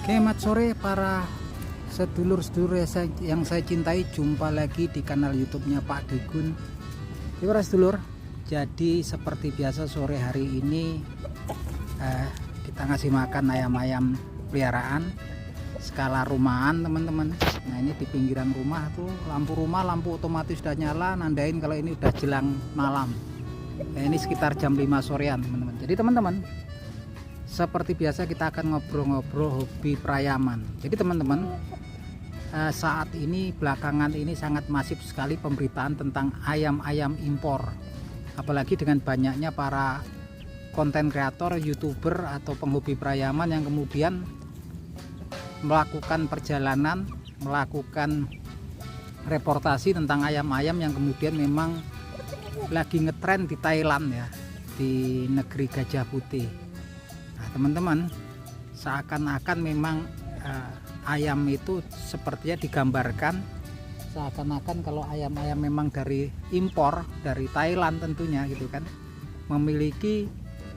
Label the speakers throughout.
Speaker 1: Selamat sore para sedulur-sedulur yang saya cintai, jumpa lagi di kanal YouTube-nya Pak Degun. Para sedulur, jadi seperti biasa sore hari ini kita ngasih makan ayam-ayam peliharaan skala rumahan teman-teman. Nah ini di pinggiran rumah tuh lampu otomatis sudah nyala, nandain kalau ini udah jelang malam. Nah, ini sekitar jam 5 sorean teman-teman. Jadi teman-teman, seperti biasa kita akan ngobrol-ngobrol hobi perayaman. Jadi teman-teman, saat ini belakangan ini sangat masif sekali pemberitaan tentang ayam-ayam impor. Apalagi dengan banyaknya para konten kreator, youtuber atau penghobi perayaman yang kemudian melakukan perjalanan, melakukan reportasi tentang ayam-ayam yang kemudian memang lagi ngetren di Thailand ya, di negeri Gajah Putih. Nah teman-teman, seakan-akan memang ayam itu sepertinya digambarkan seakan-akan kalau ayam-ayam memang dari impor dari Thailand tentunya gitu kan, memiliki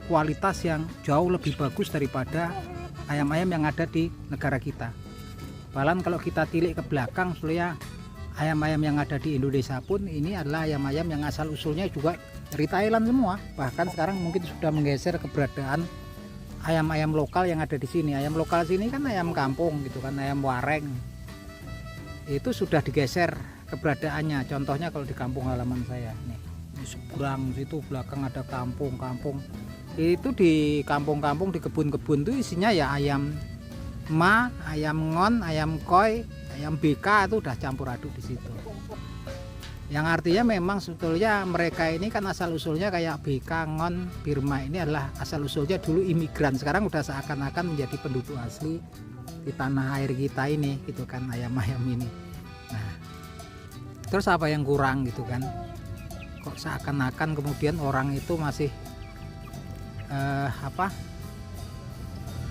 Speaker 1: kualitas yang jauh lebih bagus daripada ayam-ayam yang ada di negara kita. Bahkan kalau kita tilik ke belakang sebenarnya ayam-ayam yang ada di Indonesia pun ini adalah ayam-ayam yang asal usulnya juga dari Thailand semua. Bahkan sekarang mungkin sudah menggeser keberadaan ayam-ayam lokal yang ada di sini. Ayam lokal sini kan ayam kampung gitu kan, ayam wareng. Itu sudah digeser keberadaannya. Contohnya kalau di kampung halaman saya nih, di seberang situ belakang ada kampung-kampung. Itu di kampung-kampung, di kebun-kebun itu isinya ya ayam ma, ayam ngon, ayam koi, ayam BK itu udah campur aduk di situ. Yang artinya memang sebetulnya mereka ini kan asal usulnya kayak BK, ngon, Birma ini adalah asal usulnya dulu imigran, sekarang udah seakan-akan menjadi penduduk asli di tanah air kita ini gitu kan, ayam-ayam ini. Nah, terus apa yang kurang gitu kan? Kok seakan-akan kemudian orang itu masih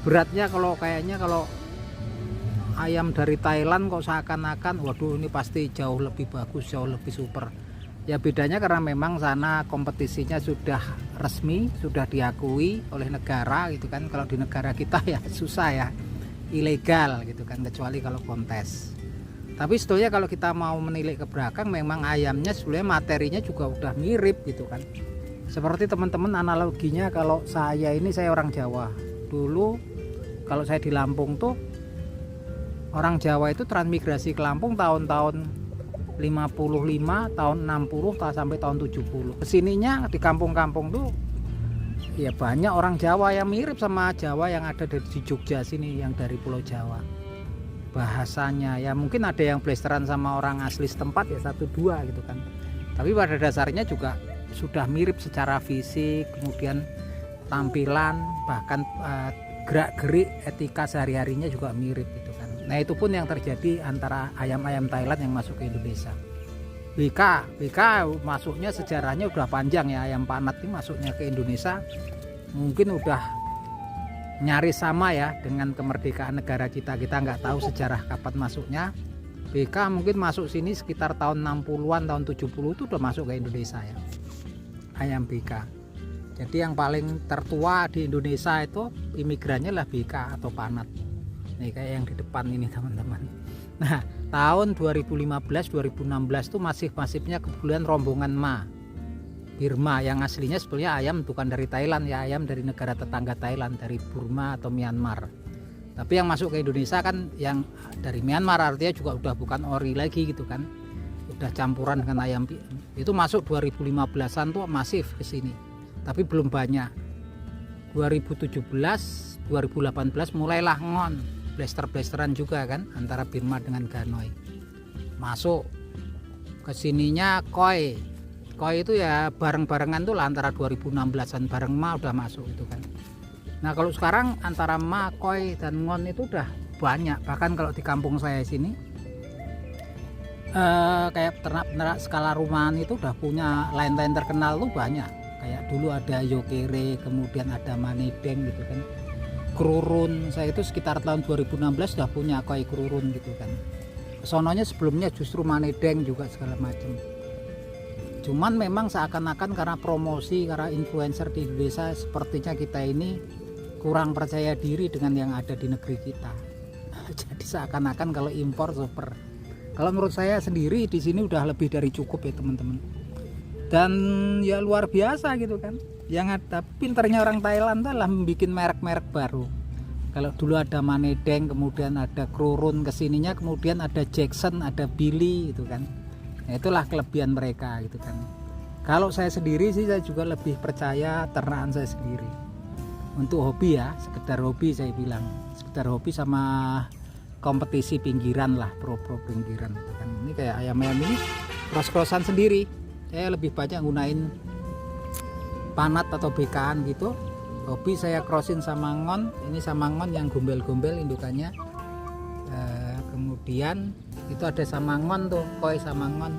Speaker 1: beratnya kalau kayaknya kalau ayam dari Thailand kok seakan-akan waduh ini pasti jauh lebih bagus, jauh lebih super. Ya bedanya karena memang sana kompetisinya sudah resmi, sudah diakui oleh negara gitu kan. Kalau di negara kita ya susah ya, ilegal gitu kan, kecuali kalau kontes. Tapi sebetulnya kalau kita mau menilik ke belakang, memang ayamnya sebenarnya materinya juga udah mirip gitu kan. Seperti teman-teman analoginya, kalau saya orang Jawa. Dulu kalau saya di Lampung tuh, orang Jawa itu transmigrasi ke Lampung tahun-tahun 55, tahun 60 sampai tahun 70. Kesininya di kampung-kampung tuh ya banyak orang Jawa yang mirip sama Jawa yang ada di Jogja sini, yang dari Pulau Jawa. Bahasanya ya mungkin ada yang blasteran sama orang asli setempat ya, 1-2 gitu kan. Tapi pada dasarnya juga sudah mirip secara fisik, kemudian tampilan, bahkan gerak-gerik etika sehari-harinya juga mirip gitu kan. Nah itu pun yang terjadi antara ayam-ayam Thailand yang masuk ke Indonesia. BK masuknya sejarahnya udah panjang ya, ayam panat ini masuknya ke Indonesia mungkin udah nyaris sama ya dengan kemerdekaan negara kita. Kita nggak tahu sejarah kapan masuknya. BK mungkin masuk sini sekitar tahun 60-an, tahun 70 itu udah masuk ke Indonesia ya, ayam BK. Jadi yang paling tertua di Indonesia itu imigrannya lah BK atau panat. Nih kayak yang di depan ini teman-teman. Nah tahun 2015-2016 tuh masifnya kebetulan rombongan Ma, Birma, yang aslinya sebenarnya ayam bukan dari Thailand ya, ayam dari negara tetangga Thailand, dari Burma atau Myanmar. Tapi yang masuk ke Indonesia kan yang dari Myanmar, artinya juga udah bukan ori lagi gitu kan, udah campuran dengan ayam. Itu masuk 2015an tuh masif ke sini, tapi belum banyak. 2017 2018 mulailah ngon, blasteran juga kan antara Birma dengan Ganoi. Masuk ke sininya koi itu ya bareng-barengan tuh lah, antara 2016an bareng Ma udah masuk itu kan. Nah kalau sekarang antara Ma, koi dan ngon itu udah banyak. Bahkan kalau di kampung saya sini kayak ternak skala rumahan itu udah punya line-line terkenal tuh banyak. Kayak dulu ada Yokere, kemudian ada Manedeng gitu kan, Krurun. Saya itu sekitar tahun 2016 sudah punya koi Krurun gitu kan. Sononya sebelumnya justru Manedeng juga segala macam. Cuman memang seakan-akan karena promosi, karena influencer di Indonesia, sepertinya kita ini kurang percaya diri dengan yang ada di negeri kita. gitu. Jadi seakan-akan kalau impor super. Kalau menurut saya sendiri di sini udah lebih dari cukup ya teman-teman. Dan ya luar biasa gitu kan. Yang ada pinternya orang Thailand adalah membuat merek-merek baru. Kalau dulu ada Manedeng, kemudian ada Krurun, kesininya kemudian ada Jackson, ada Billy gitu kan. Nah, itulah kelebihan mereka gitu kan. Kalau saya sendiri sih saya juga lebih percaya ternakan saya sendiri. Untuk hobi ya, sekedar hobi saya bilang. Sekedar hobi sama kompetisi pinggiran lah, pro-pro pinggiran gitu kan. Ini kayak ayam-ayam ini cross-crossan sendiri. Saya lebih banyak gunain panat atau bekaan gitu. Hobi saya crossin sama ngon, ini sama ngon yang gombel-gombel indukannya. Kemudian itu ada sama ngon tuh, koi sama ngon,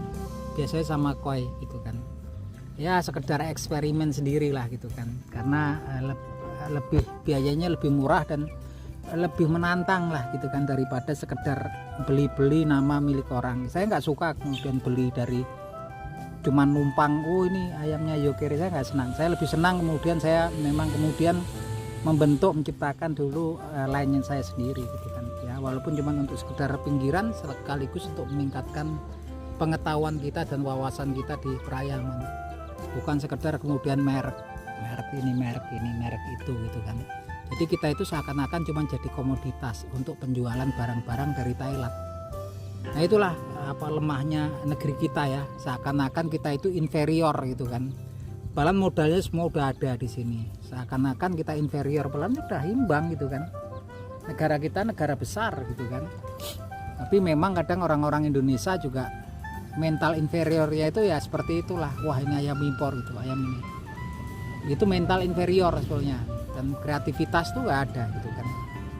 Speaker 1: biasanya sama koi gitu kan. Ya sekedar eksperimen sendiri lah gitu kan, karena lebih biayanya lebih murah dan lebih menantang lah gitu kan daripada sekedar beli-beli nama milik orang. Saya nggak suka kemudian beli dari cuman numpang, oh ini ayamnya Yokere, saya nggak senang. Saya lebih senang kemudian saya memang kemudian membentuk, menciptakan dulu line saya sendiri gitu kan ya, walaupun cuman untuk sekedar pinggiran sekaligus untuk meningkatkan pengetahuan kita dan wawasan kita di perayangan, bukan sekedar kemudian merek ini merek itu gitu kan. Jadi kita itu seakan-akan cuman jadi komoditas untuk penjualan barang-barang dari Thailand. Nah itulah apa lemahnya negeri kita ya, seakan-akan kita itu inferior gitu kan. Padahal modalnya semua udah ada di sini. Seakan-akan kita inferior, padahal udah imbang gitu kan. Negara kita negara besar gitu kan. Tapi memang kadang orang-orang Indonesia juga mental inferiornya itu ya seperti itulah. Wah ini ayam impor gitu, ayam ini. Itu mental inferior sebetulnya. Dan kreativitas tuh gak ada gitu kan.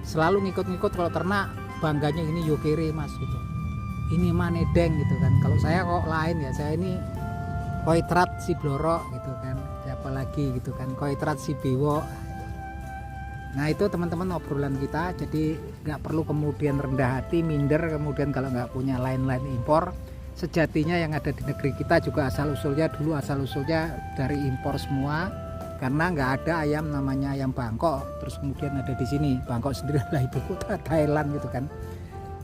Speaker 1: Selalu ngikut-ngikut, kalau ternak bangganya ini Yokere mas gitu. Ini Manedeng gitu kan. Kalau saya kok lain ya, saya ini Koitrat si Bloro gitu kan. Siapa lagi gitu kan, Koitrat si Bewo. Nah itu teman-teman obrolan kita. Jadi nggak perlu kemudian rendah hati, minder kemudian kalau nggak punya lain-lain impor. Sejatinya yang ada di negeri kita juga asal usulnya dari impor semua. Karena nggak ada ayam namanya ayam Bangkok terus kemudian ada di sini. Bangkok sendiri adalah ibu kota Thailand gitu kan.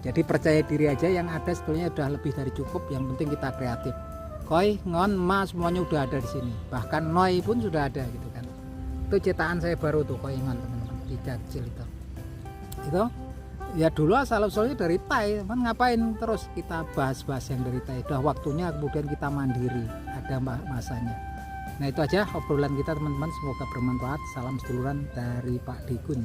Speaker 1: Jadi percaya diri aja, yang ada sebetulnya udah lebih dari cukup. Yang penting kita kreatif. Koi, ngon, ma semuanya udah ada di sini. Bahkan noi pun sudah ada gitu kan. Itu cetakan saya baru tuh koi ngon teman-teman, tidak kecil itu. Itu ya dulu asal usulnya dari Thai, teman ngapain terus kita bahas-bahas yang dari Thai. Udah waktunya kemudian kita mandiri, ada masanya. Nah itu aja obrolan kita teman-teman, semoga bermanfaat. Salam seduluran dari Pak Dikun.